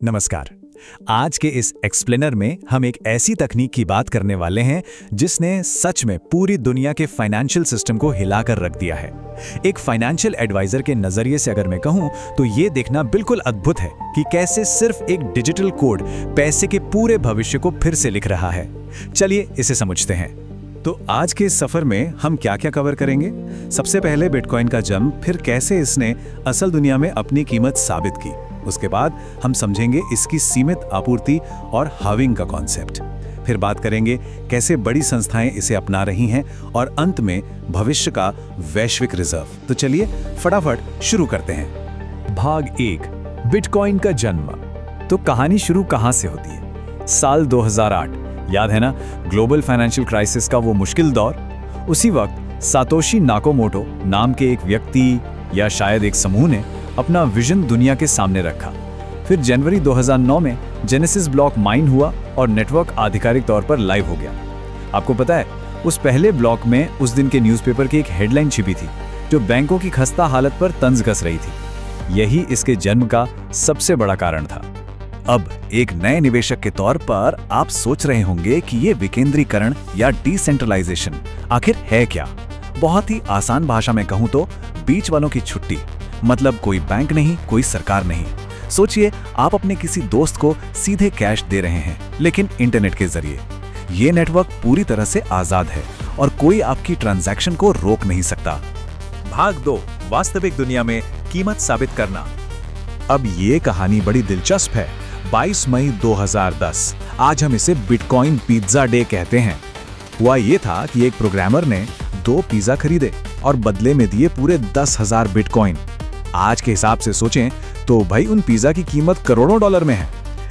नमस्कार। आज के इस एक्सप्लेनर में हम एक ऐसी तकनीक की बात करने वाले हैं जिसने सच में पूरी दुनिया के फाइनेंशियल सिस्टम को हिलाकर रख दिया है। एक फाइनेंशियल एडवाइजर के नजरिए से अगर मैं कहूं तो ये देखना बिल्कुल अद्भुत है कि कैसे सिर्फ एक डिजिटल कोड पैसे के पूरे भविष्य को फिर से लिख रहा है। चलिए इसे समझते हैं। तो आज के इस सफर में हम क्या क्या कवर करेंगे? सबसे पहले बिटकॉइन का जन्म, फिर कैसे इसने असल दुनिया में अपनी कीमत साबित की। उसके बाद हम समझेंगे इसकी सीमित आपूर्ति और हाविंग का कॉन्सेप्ट। फिर बात करेंगे कैसे बड़ी संस्थाएं इसे अपना रही हैं और अंत में भविष्य का वैश्विक रिजर्व। तो चलिए फटाफट शुरू करते हैं। भाग 1, बिटकॉइन का जन्म। तो कहानी शुरू कहां से होती है? साल 2008, याद है ना, ग्लोबल फाइनेंशियल क्राइसिस का वो मुश्किल दौर। उसी वक्त सातोशी नाकामोटो नाम के एक व्यक्ति या शायद एक समूह ने अपना विजन दुनिया के सामने रखा। फिर जनवरी 2009 में जेनेसिस ब्लॉक माइन हुआ और नेटवर्क आधिकारिक तौर पर लाइव हो गया। आपको पता है, उस पहले ब्लॉक में उस दिन के न्यूज़पेपर की एक हेडलाइन छिपी थी जो बैंकों की खस्ता हालत पर तंज कस रही थी। यही इसके जन्म का सबसे बड़ा कारण था। अब एक नए निवेशक के तौर पर आप सोच रहे होंगे कि ये विकेंद्रीकरण या डिसेंट्रलाइजेशन आखिर है क्या? बहुत ही आसान भाषा में कहूं तो बीच वालों की छुट्टी। मतलब कोई बैंक नहीं, कोई सरकार नहीं। सोचिए, आप अपने किसी दोस्त को सीधे कैश दे रहे हैं, लेकिन इंटरनेट के जरिए। ये नेटवर्क पूरी तरह से आजाद है और कोई आपकी ट्रांजैक्शन को रोक नहीं सकता। भाग 2, वास्तविक दुनिया में कीमत साबित करना। अब ये कहानी बड़ी दिलचस्प है। 22 मई 2010, आज हम इसे बिटकॉइन पिज्जा डे कहते हैं। हुआ ये था कि एक प्रोग्रामर ने 2 पिज्जा खरीदे और बदले में दिए पूरे 10,000 बिटकॉइन। आज के हिसाब से सोचें तो भाई उन पिज्जा की कीमत करोड़ों डॉलर में है।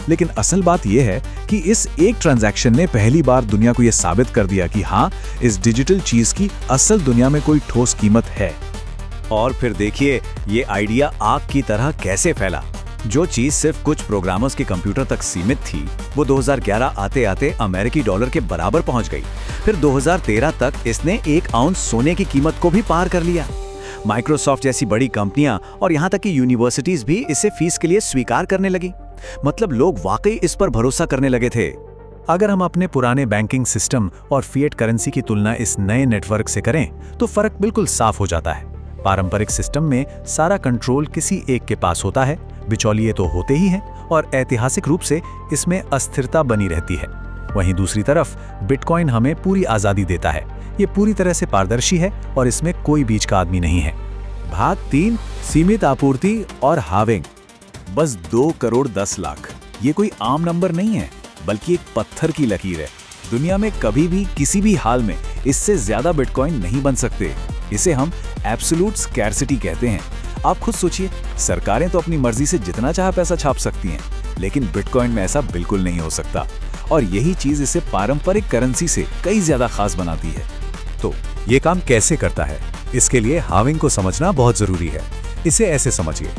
लेकिन असल बात यह है कि इस एक ट्रांजैक्शन ने पहली बार दुनिया को यह साबित कर दिया कि हाँ, इस डिजिटल चीज की असल दुनिया में कोई ठोस कीमत है। और फिर देखिए ये आइडिया आग की तरह कैसे फैला। जो चीज सिर्फ कुछ प्रोग्रामर्स के कंप्यूटर तक सीमित थी, वो 2011 आते आते अमेरिकी डॉलर के बराबर पहुंच गई। फिर 2013 तक इसने 1 आउंस सोने की कीमत को भी पार कर लिया। माइक्रोसॉफ्ट जैसी बड़ी कंपनियां और यहां तक कि यूनिवर्सिटीज भी इसे फीस के लिए स्वीकार करने लगी। मतलब लोग वाकई इस पर भरोसा करने लगे थे। अगर हम अपने पुराने बैंकिंग सिस्टम और फिएट करेंसी की तुलना इस नए नेटवर्क से करें तो फर्क बिल्कुल साफ हो जाता है। पारंपरिक सिस्टम में सारा कंट्रोल किसी एक के पास होता है, बिचौलिए तो होते ही हैं और ऐतिहासिक रूप से इसमें अस्थिरता बनी रहती है। वहीं दूसरी तरफ बिटकॉइन हमें पूरी आज़ादी देता है। ये पूरी तरह से पारदर्शी है और इसमें कोई बीच का आदमी नहीं है। भाग 3, सीमित आपूर्ति और हाविंग। बस 2 करोड़ 10 लाख, ये कोई आम नंबर नहीं है, बल्कि एक पत्थर की लकीर है। दुनिया में कभी भी किसी भी हाल में इससे ज्यादा बिटकॉइन नहीं बन सकते। इसे हम एब्सोल्यूट स्कैर्सिटी कहते हैं। आप खुद सोचिए, सरकारें तो अपनी मर्जी से जितना चाहे पैसा छाप सकती हैं, लेकिन बिटकॉइन में ऐसा बिल्कुल नहीं हो सकता। और यही चीज इसे पारंपरिक करेंसी से कई ज्यादा खास बनाती है। तो ये काम कैसे करता है? इसके लिए हाविंग को समझना बहुत जरूरी है। इसे ऐसे समझिए,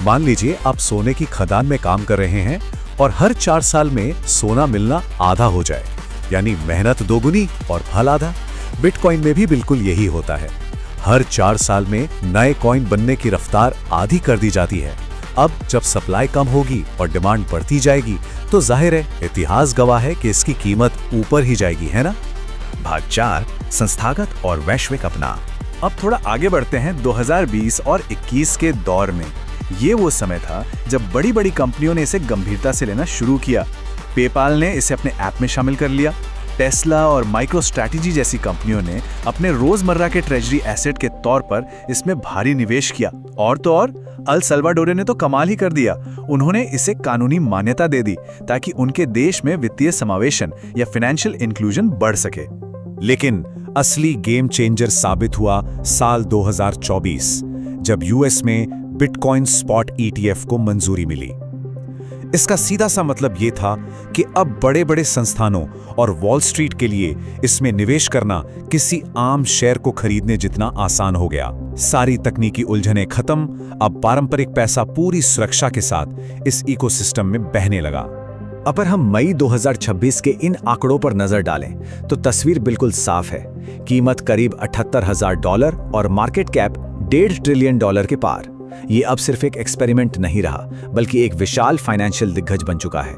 मान लीजिए आप सोने की खदान में काम कर रहे हैं और हर 4 साल में सोना मिलना आधा हो जाए, यानी मेहनत दोगुनी और फल आधा। बिटकॉइन में भी बिल्कुल यही होता है। हर 4 साल में नए कॉइन बनने की रफ्तार आधी कर दी जाती है। अब जब सप्लाई कम होगी और डिमांड बढ़ती जाएगी तो जाहिर है, इतिहास गवाह है कि इसकी कीमत ऊपर ही जाएगी, है ना? भाग 4, संस्थागत और वैश्विक अपना। अब थोड़ा आगे बढ़ते हैं 2020 और 21 के दौर में। ये वो समय था जब बड़ी बड़ी कंपनियों ने इसे गंभीरता से लेना शुरू किया। पेपाल ने इसे अपने ऐप में शामिल कर लिया। टेस्ला और माइक्रोस्ट्रैटेजी जैसी कंपनियों ने अपने रोजमर्रा के ट्रेजरी एसेट के तौर पर इसमें भारी निवेश किया। और तो और अल सल्वाडोरे ने तो कमाल ही कर दिया। उन्होंने इसे कानूनी मान्यता दे दी ताकि उनके देश में वित्तीय समावेशन या फाइनेंशियल इंक्लूजन बढ़ सके। लेकिन असली गेम चेंजर साबित हुआ साल 2024, जब यूएस में बिटकॉइन स्पॉट ईटीएफ को मंजूरी मिली। इसका सीधा सा मतलब ये था कि अब बड़े बड़े संस्थानों और वॉल स्ट्रीट के लिए इसमें निवेश करना किसी आम शेयर को खरीदने जितना आसान हो गया। सारी तकनीकी उलझनें खत्म। अब पारंपरिक पैसा पूरी सुरक्षा के साथ इस इकोसिस्टम में बहने लगा। अगर हम मई 2026 के इन आंकड़ों पर नजर डालें तो तस्वीर बिल्कुल साफ है। कीमत करीब $78,000 और मार्केट कैप $1.5 ट्रिलियन के पार। ये अब सिर्फ एक एक्सपेरिमेंट नहीं रहा, बल्कि एक विशाल फाइनेंशियल दिग्गज बन चुका है।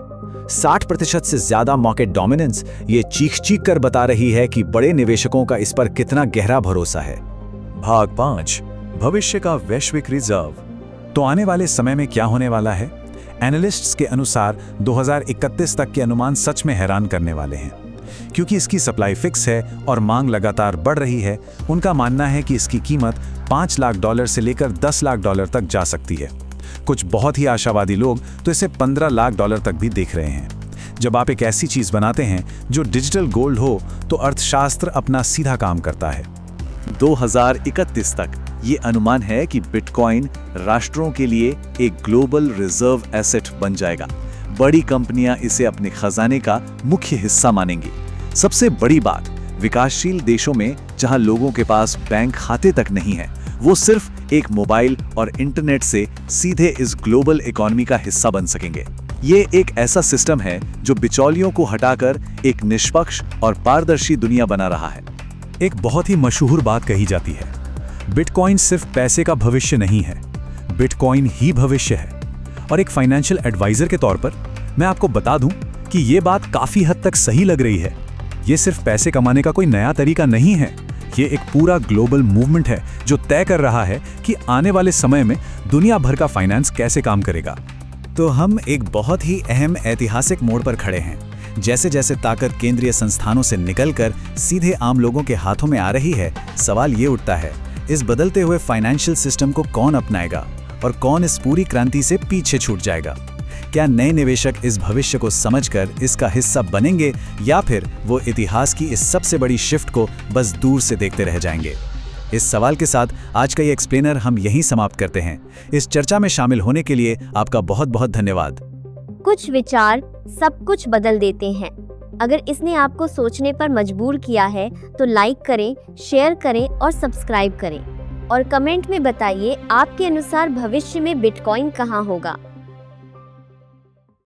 60% से ज्यादा मार्केट डोमिनेंस ये चीख कर बता रही है कि बड़े निवेशकों का इस पर कितना गहरा भरोसा है। भाग 5, भविष्य का वैश्विक रिजर्व। तो आने वाले समय में क्या होने वाला है? एनालिस्ट्स के अनुसार 2031 तक के अनुमान सच में हैरान करने वाले हैं। क्योंकि इसकी सप्लाई फिक्स है और मांग लगातार बढ़ रही है, उनका मानना है कि इसकी कीमत $5 लाख से लेकर $10 लाख तक जा सकती है। कुछ बहुत ही आशावादी लोग तो इसे $15 लाख तक भी देख रहे हैं। जब आप एक ऐसी चीज बनाते हैं जो डिजिटल गोल्ड हो, तो अर्थशास्त्र अपना सीधा काम करता है। 2031 तक ये अनुमान है कि बिटकॉइन राष्ट्रों के लिए एक ग्लोबल रिजर्व एसेट बन जाएगा। बड़ी कंपनियां इसे अपने खजाने का मुख्य हिस्सा मानेंगी। सबसे बड़ी बात, विकासशील देशों में जहां लोगों के पास बैंक खाते तक नहीं है, वो सिर्फ एक मोबाइल और इंटरनेट से सीधे इस ग्लोबल इकोनॉमी का हिस्सा बन सकेंगे। ये एक ऐसा सिस्टम है जो बिचौलियों को हटाकर एक निष्पक्ष और पारदर्शी दुनिया बना रहा है। एक बहुत ही मशहूर बात कही जाती है, बिटकॉइन सिर्फ पैसे का भविष्य नहीं है, बिटकॉइन ही भविष्य है। और एक फाइनेंशियल एडवाइजर के तौर पर मैं आपको बता दूं कि ये बात काफी हद तक सही लग रही है। ये सिर्फ पैसे कमाने का कोई नया तरीका नहीं है, ये एक पूरा ग्लोबल मूवमेंट है जो तय कर रहा है कि आने वाले समय में दुनिया भर का फाइनेंस कैसे काम करेगा। तो हम एक बहुत ही अहम ऐतिहासिक मोड़ पर खड़े हैं। जैसे जैसे ताकत केंद्रीय संस्थानों से निकलकर सीधे आम लोगों के हाथों में आ रही है, सवाल ये उठता है, इस बदलते हुए फाइनेंशियल सिस्टम को कौन अपनाएगा और कौन इस पूरी क्रांति से पीछे छूट जाएगा? क्या नए निवेशक इस भविष्य को समझकर इसका हिस्सा बनेंगे, या फिर वो इतिहास की इस सबसे बड़ी शिफ्ट को बस दूर से देखते रह जाएंगे? इस सवाल के साथ आज का ये एक्सप्लेनर हम यहीं समाप्त करते हैं। इस चर्चा में शामिल होने के लिए आपका बहुत बहुत धन्यवाद। कुछ विचार सब कुछ बदल देते हैं। अगर इसने आपको सोचने पर मजबूर किया है तो लाइक करें, शेयर करें और सब्सक्राइब करें। और कमेंट में बताइए आपके अनुसार भविष्य में बिटकॉइन कहाँ होगा।